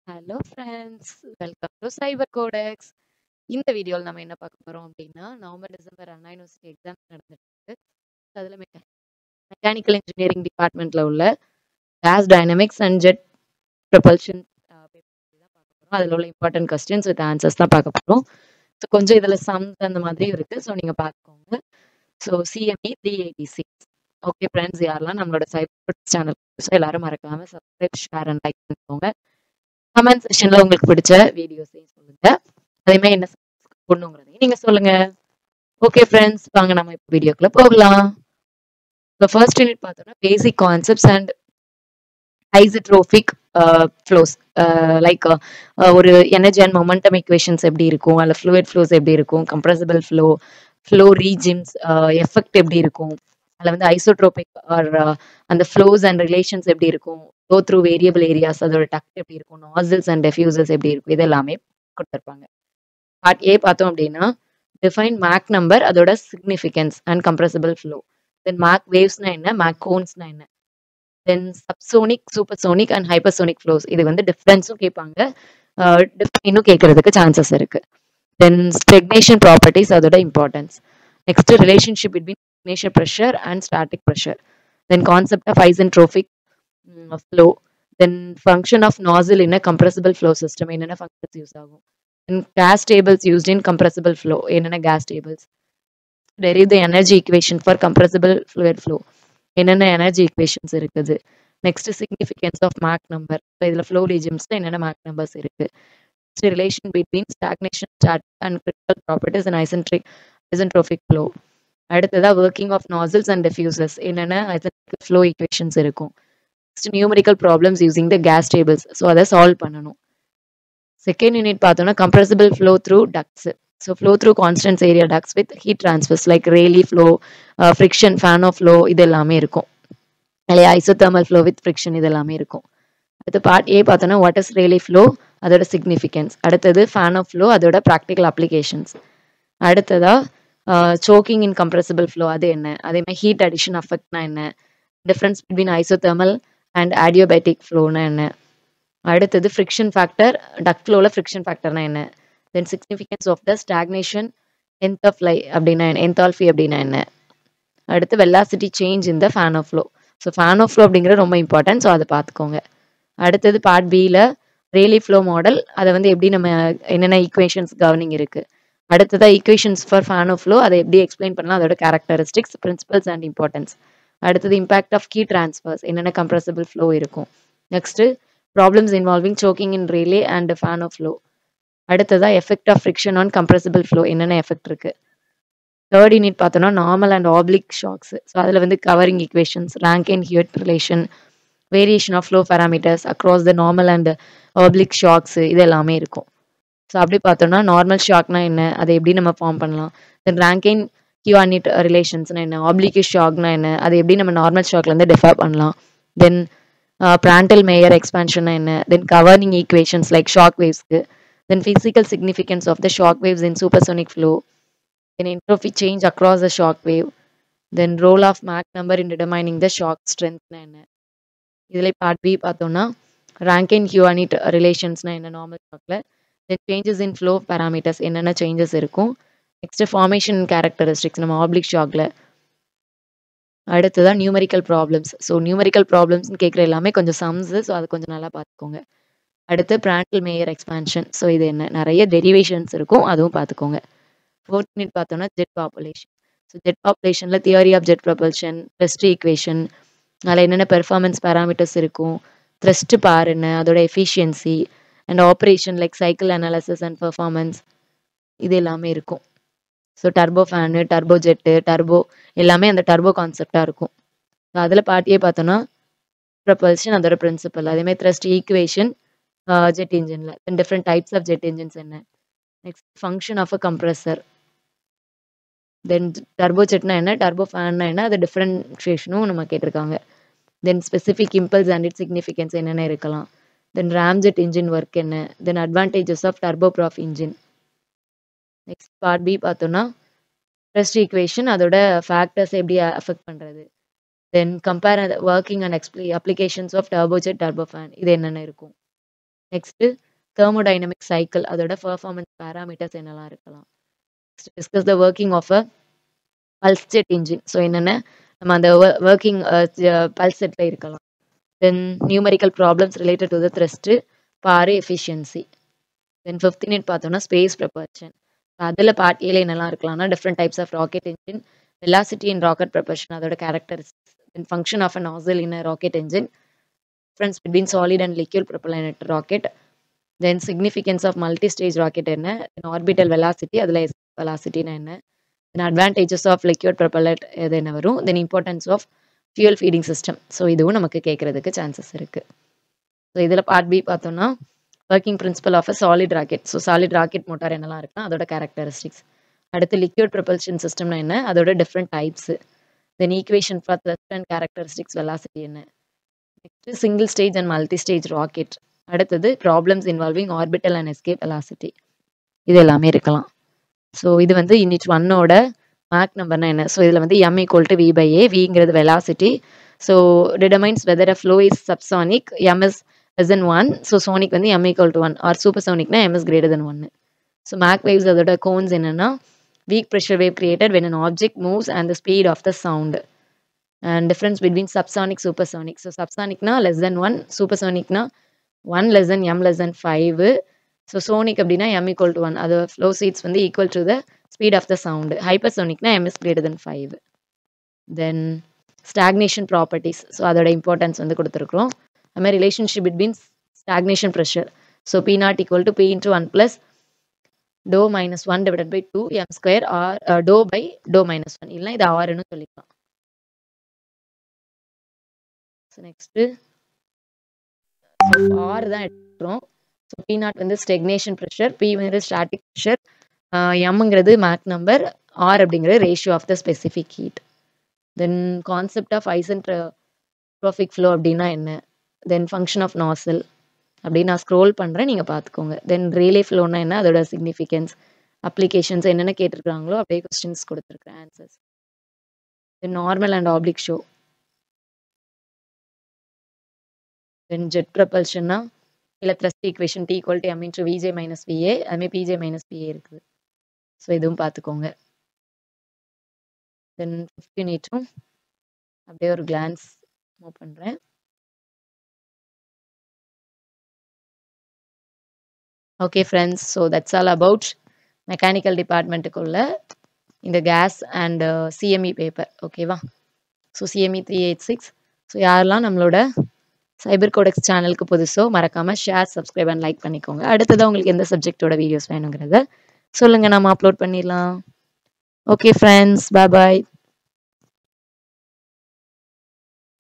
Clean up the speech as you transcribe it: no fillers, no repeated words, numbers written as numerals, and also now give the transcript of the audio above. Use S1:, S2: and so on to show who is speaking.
S1: Hello friends, welcome to Cyber Codex. இந்த வீடியோவில் நம்ம என்ன பார்க்க போகிறோம் அப்படின்னா, November December Anna university exam நடந்துட்டு இருக்கு. அதில் மெக்கானிக்கல் இன்ஜினியரிங் டிபார்ட்மெண்ட்டில் உள்ள gas dynamics and jet propulsion paper தான் பார்க்க போகிறோம். அதில் உள்ள இம்பார்ட்டன்ட் கொஸ்டின்ஸ் வித் ஆன்சர்ஸ் தான் பார்க்க போகிறோம். ஸோ கொஞ்சம் இதில் சம்ஸ் அந்த மாதிரி இருக்குது. ஸோ நீங்கள் பார்த்துக்கோங்க. So CME 386. ஓகே ஃப்ரெண்ட்ஸ், யாரெல்லாம் நம்மளோட சைபர் சேனல் எல்லாரும் மறக்காமல் சப்ஸ்கிரைப், ஷேர் அண்ட் லைக் பண்ணிக்கோங்க. கமெண்ட் செக்ஷன்ல உங்களுக்கு பிடிச்ச வீடியோஸையும் சொல்லுங்க. அதே மாதிரி என்ன பண்ணுங்கிறதையும் நீங்க சொல்லுங்க. ஓகே ஃப்ரெண்ட்ஸ், வாங்க நம்ம இப்போ வீடியோக்குள்ள போகலாம். இப்போ ஃபர்ஸ்ட் யூனிட் பார்த்தோம்னா basic concepts and isotropic flows. Like ஒரு எனர்ஜி அண்ட் மொமெண்டம் ஈக்குவேஷன்ஸ் எப்படி இருக்கும், அல்ல ஃப்ளூயிட் ஃப்ளோஸ் எப்படி இருக்கும், கம்ப்ரசிபிள் ஃப்ளோ ரீஜிம்ஸ் எஃபெக்ட் எப்படி இருக்கும், அதில் வந்து ஐசோட்ரோபிக் ஆர் அந்த ஃப்ளோஸ் அண்ட் ரிலேஷன்ஸ் எப்படி இருக்கும், கோ த்ரூ வேரியபிள் ஏரியாஸ் அதோட டக்ட் எப்படி இருக்கும், நாசில்ஸ் அண்ட் டெஃப்யூசர்ஸ் எப்படி இருக்கும், இது எல்லாமே கொடுத்துருப்பாங்க. பார்ட் ஏ பார்த்தோம் அப்படின்னா டிஃபைன் மேக் நம்பர், அதோட significance and compressible flow. Then Mach வேவ்ஸ்னா என்ன, மேக் கோன்ஸ்னா என்ன, then subsonic, supersonic and hypersonic flows. இது வந்து டிஃபரன்ஸும் கேட்பாங்க, டிஃபைனும் கேட்கறதுக்கு சான்சஸ் இருக்கு. தென் ஸ்டெக்னேஷன் ப்ராப்பர்ட்டிஸ், அதோட importance. Next relationship between stagnation pressure and static pressure. Then concept of isentropic flow. Then function of nozzle in a compressible flow system, என்னென்ன functions use ஆகும். Then gas tables used in compressible flow, என்னென்ன gas tables. Derive the energy equation for compressible fluid flow, என்னென்ன energy equations இருக்குது. Next significance of Mach number, இதில் flow ரீஜிம்ஸ்ல என்னென்ன Mach numbers இருக்கு. Next relation between stagnation, static and critical properties and isentropic flow. அடுத்ததா working of nozzles and diffusers, என்னென்ன isentropic flow equations இருக்கும். Next numerical problems using the gas tables, so அதை solve பண்ணணும். Second unit பார்த்தோம்னா compressible flow through ducts. So flow through constant area ducts with heat transfers like Rayleigh flow, friction, Fanno flow, இது எல்லாமே இருக்கும். இல்லையா, isothermal flow with friction, இது எல்லாமே இருக்கும். அடுத்து பார்ட் ஏ பார்த்தோன்னா வாட் இஸ் ரேலி ஃப்ளோ, அதோட சிக்னிஃபிகன்ஸ். அடுத்தது ஃபேனோ ஃப்ளோ, அதோட ப்ராக்டிக்கல் அப்ளிகேஷன்ஸ். அடுத்ததா சோக்கிங் இன் கம்ப்ரசிபிள் ஃப்ளோ, அது என்ன, அதே மாதிரி ஹீட் அடிஷன் அஃபெக்ட்னா என்ன, difference between isothermal and adiabatic ஃப்ளோனா என்ன. அடுத்தது ஃப்ரிக்ஷன் ஃபேக்டர், டக் ஃப்ளோவில் ஃப்ரிக்ஷன் ஃபேக்டர்னா என்ன. Then significance of the stagnation enthalpy அப்படின்னா என்ன, என்தால்ஃபி அப்படின்னா என்ன. அடுத்து வெலாசிட்டி சேஞ்ச் இந்த Fanno flow. So Fanno flow அப்படிங்கிறது ரொம்ப இம்பார்ட்டன்ட், ஸோ அதை பார்த்துக்கோங்க. அடுத்தது பார்ட் பியில் ரேலி ஃப்ளோ மாடல், அதை வந்து எப்படி நம்ம என்னென்ன ஈக்குவேஷன்ஸ் கவர்னிங் இருக்குது. அடுத்ததாக ஈக்குவேஷன்ஸ் ஃபார் ஃபேனோ ஃப்ளோ, அதை எப்படி எக்ஸ்பிளைன் பண்ணலாம், அதோட கேரக்டரிஸ்டிக்ஸ், பிரின்சிபல்ஸ் அண்ட் இம்பார்ட்டன்ஸ். அடுத்தது இம்பாக்ட் ஆஃப் கீ ட்ரான்ஸ்ஃபர்ஸ், என்னென்ன கம்ப்ரசிபிள் ஃப்ளோ இருக்கும். Next problems involving choking in Rayleigh and Fanno flow. அடுத்ததாக effect of friction on compressible flow, என்னென்ன எஃபெக்ட் இருக்குது. தேர்ட் யூனிட் பார்த்தோன்னா normal and oblique shocks. So அதில் வந்து governing equations, Rankine ஹியூட் relation, variation of flow parameters across the normal and oblique shocks, இது எல்லாமே இருக்கும். ஸோ அப்படி பார்த்தோம்னா நார்மல் ஷாக்னா என்ன, அதை எப்படி நம்ம ஃபார்ம் பண்ணலாம். தென் ராங்கின் ஹியூனிட் ரிலேஷன்ஸ்னா என்ன, ஆப்ளிக் ஷாக்னா என்ன, அதை எப்படி நம்ம நார்மல் ஷாக்லேருந்து டிஃபர் பண்ணலாம். தென் பிராண்டல் மேயர் எக்ஸ்பான்ஷன்னா என்ன, then governing equations like shock வேவ்ஸ்க்கு, then physical significance of the shock waves in supersonic flow, then entropy change across the shock wave, then role of Mach number in determining the shock ஸ்ட்ரென்த்னா என்ன. இதில் part B பார்த்தோம்னா Rankine Hugoniot ரிலேஷன்ஸ்னா என்ன normal ஷாக்கில், then changes in flow parameters, என்னென்ன changes இருக்கும். Next formation characteristics நம்ம ஆப்ளிக் ஷாக்ல. அடுத்ததான் நியூமரிக்கல் ப்ராப்ளம்ஸ். ஸோ நியூமரிக்கல் ப்ராப்ளம்ஸ்னு கேட்குற எல்லாமே கொஞ்சம் சம்ஸு, ஸோ அது கொஞ்சம் நல்லா பார்த்துக்கோங்க. அடுத்து பிராண்டல் மேயர் எக்ஸ்பான்ஷன், ஸோ இது என்ன, நிறைய டெரிவேஷன்ஸ் இருக்கும், அதுவும் பார்த்துக்கோங்க. ஃபோர்த் யூனிட் பார்த்தோம்னா ஜெட் பாப்புலேஷன். ஸோ ஜெட் பாப்புலேஷனில் theory of jet propulsion, thrust equation, அதில் என்னென்ன பெர்ஃபார்மன்ஸ் பேராமீட்டர்ஸ் இருக்கும், த்ரஸ்ட் பார் என்ன, அதோட efficiency and operation like cycle analysis and performance, இது எல்லாமே இருக்கும். So turbofan, turbojet, turbo எல்லாமே அந்த டர்போ கான்செப்டாக இருக்கும். ஸோ அதில் பார்ட்டியே பார்த்தோன்னா ப்ரொபல்ஷன், அதோட பிரின்சிபல், அதேமாதிரி த்ரஸ்ட் ஈக்குவேஷன் ஜெட் இன்ஜினில், then different types of jet engines என்ன. Next function of a compressor, then turbo ஜெட்னா என்ன, டர்போ ஃபேன்னா என்ன, அது டிஃப்ரென்ஷியேஷனும் நம்ம கேட்டிருக்காங்க. Then specific impulse and it significance என்னென்ன இருக்கலாம். தென் ராம்ஜெட் இன்ஜின் ஒர்க் என்ன, then advantages of turboprop engine. Next part B பார்த்தோன்னா த்ரஸ்ட் ஈக்குவேஷன், அதோட ஃபேக்டர்ஸ் எப்படி அஃபெக்ட் பண்ணுறது. Then compare working and applications of turbojet, turbofan, இது என்னென்ன இருக்கும். நெக்ஸ்ட் தெர்மோடைனமிக் சைக்கிள், அதோட பெர்ஃபார்மன்ஸ் பேராமீட்டர்ஸ் என்னெல்லாம் இருக்கலாம். Discuss the working of a pulse jet engine. So என்னென்ன நம்ம அந்த ஒர்க்கிங் பல்ஸ் ஜெட்ல இருக்கலாம். Then numerical problems related to the thrust, power, efficiency. Then 5th unit பார்த்தோம்னா ஸ்பேஸ் ப்ரொபல்ஷன். அதில் பார்ட் ஏல என்னெல்லாம் இருக்கலாம்னா different types of rocket engine, velocity in rocket propulsion அதோட characteristics, then function of a nozzle in a rocket engine, difference between solid and liquid propellant rocket, then significance of multi stage rocket என்ன, then orbital velocity அதில் வெலாசிட்டினா என்ன, then advantages of liquid propellant எது என்ன வரும், then importance of fuel feeding system. So இதுவும் நமக்கு கேட்கறதுக்கு சான்சஸ் இருக்கு. ஸோ இதில் பார்ட் பி பார்த்தோம்னா working principle of a solid rocket. So solid rocket motor என்னெல்லாம் இருக்குன்னா அதோட கேரக்டரிஸ்டிக்ஸ். அடுத்து லிக்யூட் ப்ரொபல்ஷன் சிஸ்டம்னா என்ன, அதோட different types, then equation for thrust and characteristics, velocity என்ன. Next single stage and multi stage rocket. அடுத்தது problems involving orbital and escape velocity. இது எல்லாமே இருக்கலாம். ஸோ இது வந்து யூனிட் 1ஓட மேக் நம்பர்னா என்ன. ஸோ இதில் வந்து m = v/a, vங்கிறது velocity. So determines whether a flow is subsonic, m is less than 1. So sonic வந்து m = 1 ஆர் சூப்பர் சோனிக்னா m is greater than 1. So Mach waves அதோட கோன்ஸ் என்னன்னா weak pressure wave created when an object moves and the speed of the sound, and difference between subsonic supersonic. So சப்சானிக்னா less than 1, சூப்பர்சோனிக்னா 1 less than m less than 5. So sonic அப்படின்னா m = 1, அது flow speeds வந்து equal to the speed of the sound. ஹைப்பர்சோனிக்னா m is greater than 5. Then stagnation properties. So அதோட importance வந்து கொடுத்துருக்குறோம். அது மாதிரி relationship between stagnation pressure. So P0 = P × 1 + டோ - 1 / 2 m² ஆர் டோ பை டோ - 1, இல்லைனா இது ஆர்னு சொல்லிக்கலாம். ஸோ நெக்ஸ்ட்டு ஆர் தான் எடுக்கிறோம். ஸோ P0 வந்து ஸ்டெக்னேஷன் ப்ரெஷர், P வந்து ஸ்டாட்டிக் ப்ரெஷர், எம்ங்கிறது மேக் நம்பர், ஆர் அப்படிங்கிறது ratio of the specific heat. Then concept of isentropic flow அப்படின்னா என்ன, தென் ஃபங்க்ஷன் ஆஃப் நாசல் அப்படின்னு நான் ஸ்க்ரோல் பண்ணுறேன், நீங்கள் பார்த்துக்கோங்க. தென் ரேலே ஃப்ளோனா என்ன, அதோட சிக்னிஃபிகன்ஸ், அப்ளிகேஷன்ஸ் என்னென்ன கேட்டிருக்காங்களோ அப்படியே கொஸ்டின்ஸ் கொடுத்துருக்குறேன் answers. Then normal and oblique shock. Then jet ப்ரப்பல்ஷன்னா இல்லை thrust equation T = m × Vj - Va, அதுமாதிரி Pj - Pa இருக்குது. ஸோ இதுவும் பார்த்துக்கோங்க. தென் 5th யூனிட்டும் அப்படியே ஒரு கிளான்ஸ் மூவ் பண்ணுறேன். Okay friends, so that's all about mechanical டிபார்ட்மெண்ட்டுக்குள்ள இந்த கேஸ் அண்ட் CME பேப்பர். ஓகேவா? So CME 386. ஸோ யாரெல்லாம் நம்மளோட சைபர் கோடெக்ஸ் சேனலுக்கு புதுசோ மறக்காமல் ஷேர், சப்ஸ்கிரைப் அண்ட் லைக் பண்ணிக்கோங்க. அடுத்ததாக உங்களுக்கு எந்த சப்ஜெக்டோட வீடியோஸ் வேணுங்கிறத சொல்லுங்கள், நம்ம அப்லோட் பண்ணிடலாம். ஓகே ஃப்ரெண்ட்ஸ், பாய்.